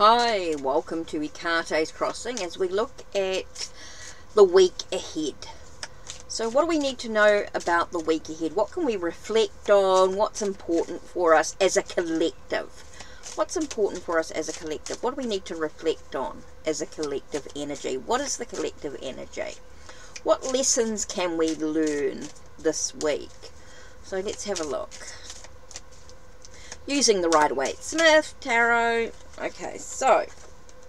Hi, welcome to Ikate's Crossing as we look at the week ahead. So what do we need to know about the week ahead? What can we reflect on? What's important for us as a collective? What's important for us as a collective? What do we need to reflect on as a collective energy? What is the collective energy? What lessons can we learn this week? So let's have a look. Using the Rider-Waite-Smith Tarot. Okay, so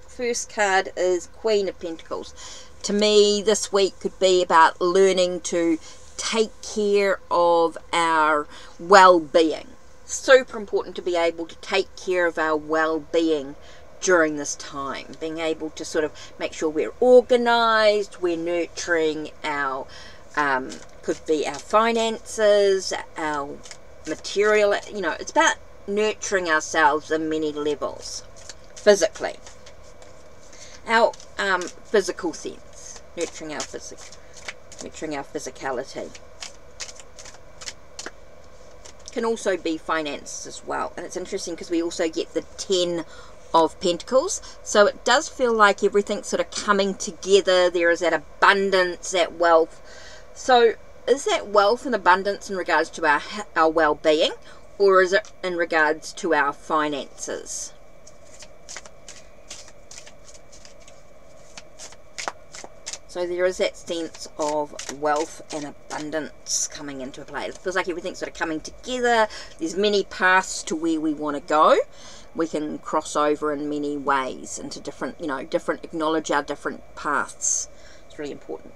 first card is Queen of Pentacles. To me, this week could be about learning to take care of our well-being. Super important to be able to take care of our well-being during this time. Being able to sort of make sure we're organized, we're nurturing our, could be our finances, our material, it's about nurturing ourselves in many levels. Physically, our physical sense, nurturing our physicality. Can also be finances as well. And it's interesting because we also get the 10 of Pentacles, so it does feel like everything's sort of coming together. There is that abundance, that wealth. So is that wealth and abundance in regards to our well-being, or is it in regards to our finances? So there is that sense of wealth and abundance coming into play. It feels like everything's sort of coming together. There's many paths to where we want to go. We can cross over in many ways into different, acknowledge our different paths. It's really important.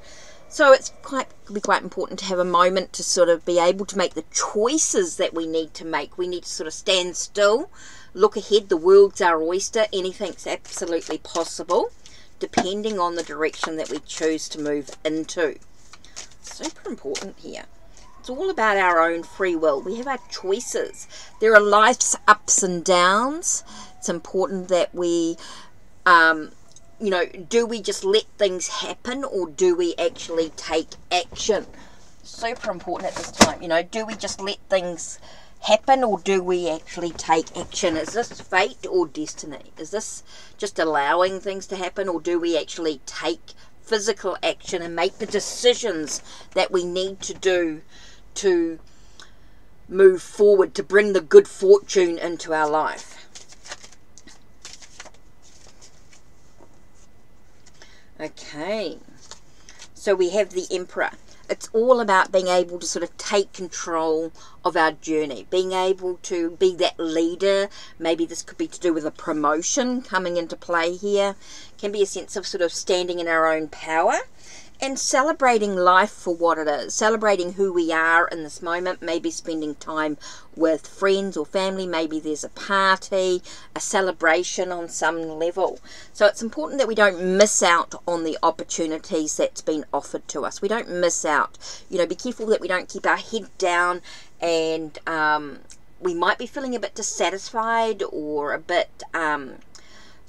So it's could be quite important to have a moment to sort of be able to make the choices that we need to make. We need to sort of stand still, look ahead. The world's our oyster. Anything's absolutely possible, depending on the direction that we choose to move into. Super important here. It's all about our own free will. We have our choices. There are life's ups and downs. It's important that we, do we just let things happen, or do we actually take action? Super important at this time. Do we just let things happen, or do we actually take action? Is this fate or destiny? Is this just allowing things to happen, or do we actually take physical action and make the decisions that we need to do to move forward, to bring the good fortune into our life? Okay, so we have the Emperor. It's all about being able to sort of take control of our journey, being able to be that leader. Maybe this could be to do with a promotion coming into play here. Can be a sense of sort of standing in our own power and celebrating life for what it is, celebrating who we are in this moment, maybe spending time with friends or family, maybe there's a party, a celebration on some level. So it's important that we don't miss out on the opportunities that's been offered to us. We don't miss out. Be careful that we don't keep our head down, and we might be feeling a bit dissatisfied or a bit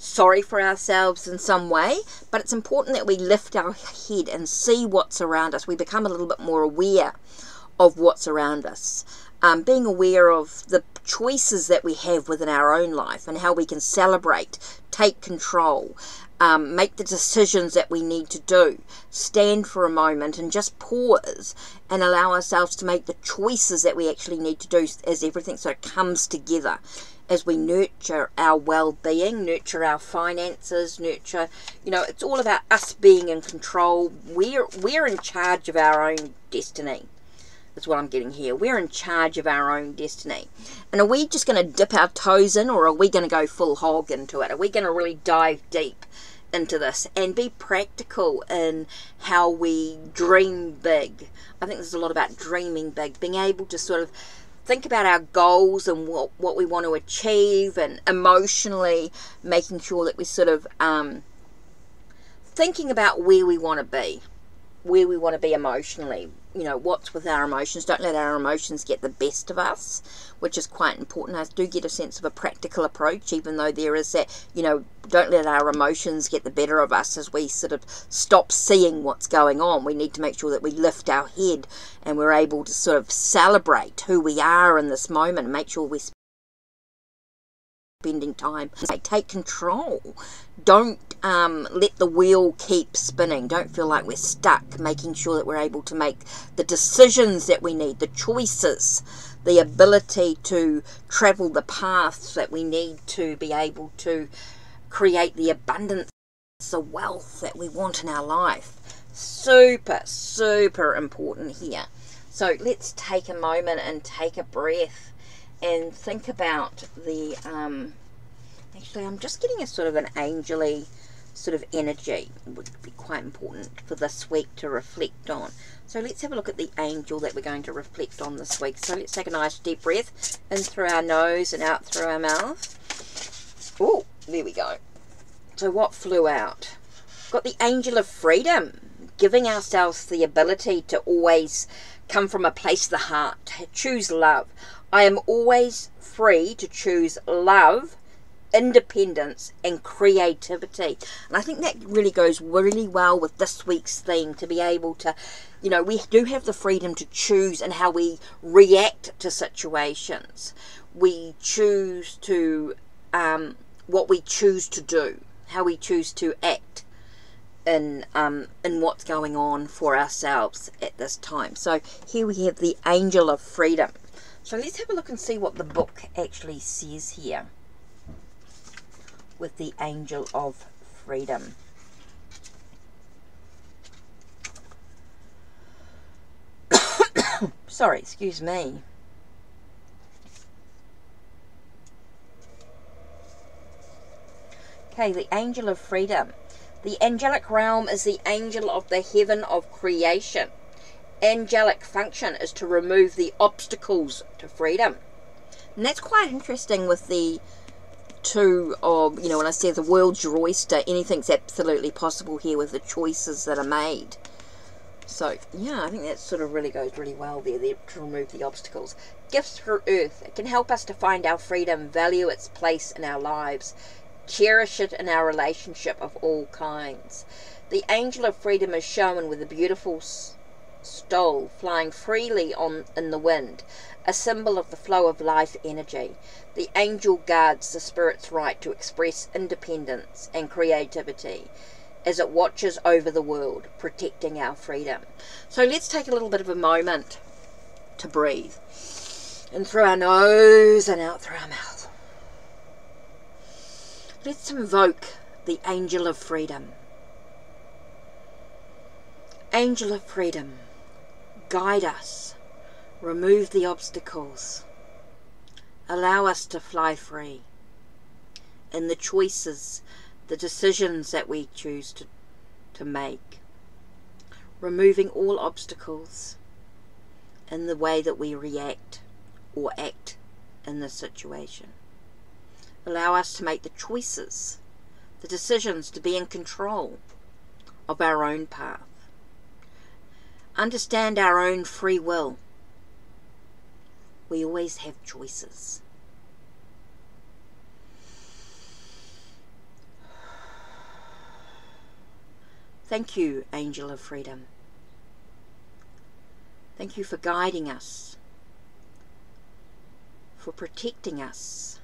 sorry for ourselves in some way, but it's important that we lift our head and see what's around us. We become a little bit more aware of what's around us, being aware of the choices that we have within our own life and how we can celebrate, take control, make the decisions that we need to do, stand for a moment and just pause and allow ourselves to make the choices that we actually need to do as everything sort of comes together, as we nurture our well-being, nurture our finances, nurture, it's all about us being in control. We're in charge of our own destiny. That's what I'm getting here. We're in charge of our own destiny. And are we just going to dip our toes in, or are we going to go full hog into it? Are we going to really dive deep into this and be practical in how we dream big? I think there's a lot about dreaming big, being able to sort of think about our goals and what we want to achieve, and emotionally making sure that we're sort of thinking about where we want to be emotionally. What's with our emotions. Don't let our emotions get the best of us, which is quite important. I do get a sense of a practical approach, even though there is that, don't let our emotions get the better of us as we sort of stop seeing what's going on. We need to make sure that we lift our head and we're able to sort of celebrate who we are in this moment and make sure we're spending time. Take control. Don't let the wheel keep spinning. Don't feel like we're stuck. Making sure that we're able to make the decisions that we need, the choices, the ability to travel the paths that we need to be able to create the abundance, the wealth that we want in our life. Super, super important here. So let's take a moment and take a breath and think about the, actually I'm just getting a sort of an angel-y sort of energy. It would be quite important for this week to reflect on. So let's have a look at the angel that we're going to reflect on this week. So let's take a nice deep breath in through our nose and out through our mouth. Oh, there we go. So what flew out? Got the angel of freedom, giving ourselves the ability to always come from a place of the heart, choose love. I am always free to choose love, independence, and creativity. And I think that really goes really well with this week's theme, to be able to, you know, we do have the freedom to choose in how we react to situations. We choose to, what we choose to do, how we choose to act in what's going on for ourselves at this time. So here we have the angel of freedom. So let's have a look and see what the book actually says here with the angel of freedom. Sorry, excuse me. Okay, the angel of freedom. The angelic realm is the angel of the heaven of creation. Angelic function is to remove the obstacles to freedom. And that's quite interesting with the two of, you know, when I say the world's your oyster, anything's absolutely possible here with the choices that are made. So, yeah, I think that sort of really goes really well there to remove the obstacles. Gifts for Earth. It can help us to find our freedom, value its place in our lives, cherish it in our relationship of all kinds. The angel of freedom is shown with a beautiful stole flying freely in the wind, a symbol of the flow of life energy. The angel guards the spirit's right to express independence and creativity as it watches over the world, protecting our freedom. So let's take a little bit of a moment to breathe in through our nose and out through our mouth. Let's invoke the angel of freedom. Angel of freedom, guide us, remove the obstacles, allow us to fly free in the choices, the decisions that we choose to make, removing all obstacles in the way that we react or act in this situation. Allow us to make the choices, the decisions, to be in control of our own path. Understand our own free will. We always have choices. Thank you, Angel of Freedom. Thank you for guiding us, for protecting us,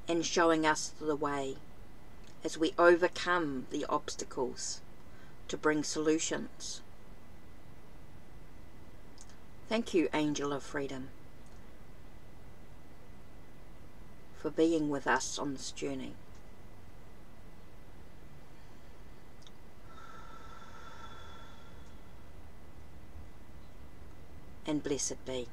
and showing us the way as we overcome the obstacles to bring solutions. Thank you, Angel of Freedom, for being with us on this journey. And blessed be.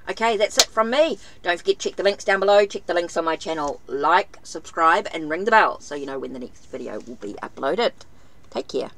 Okay, that's it from me. Don't forget to check the links down below. Check the links on my channel. Like, subscribe, and ring the bell so you know when the next video will be uploaded. Take care.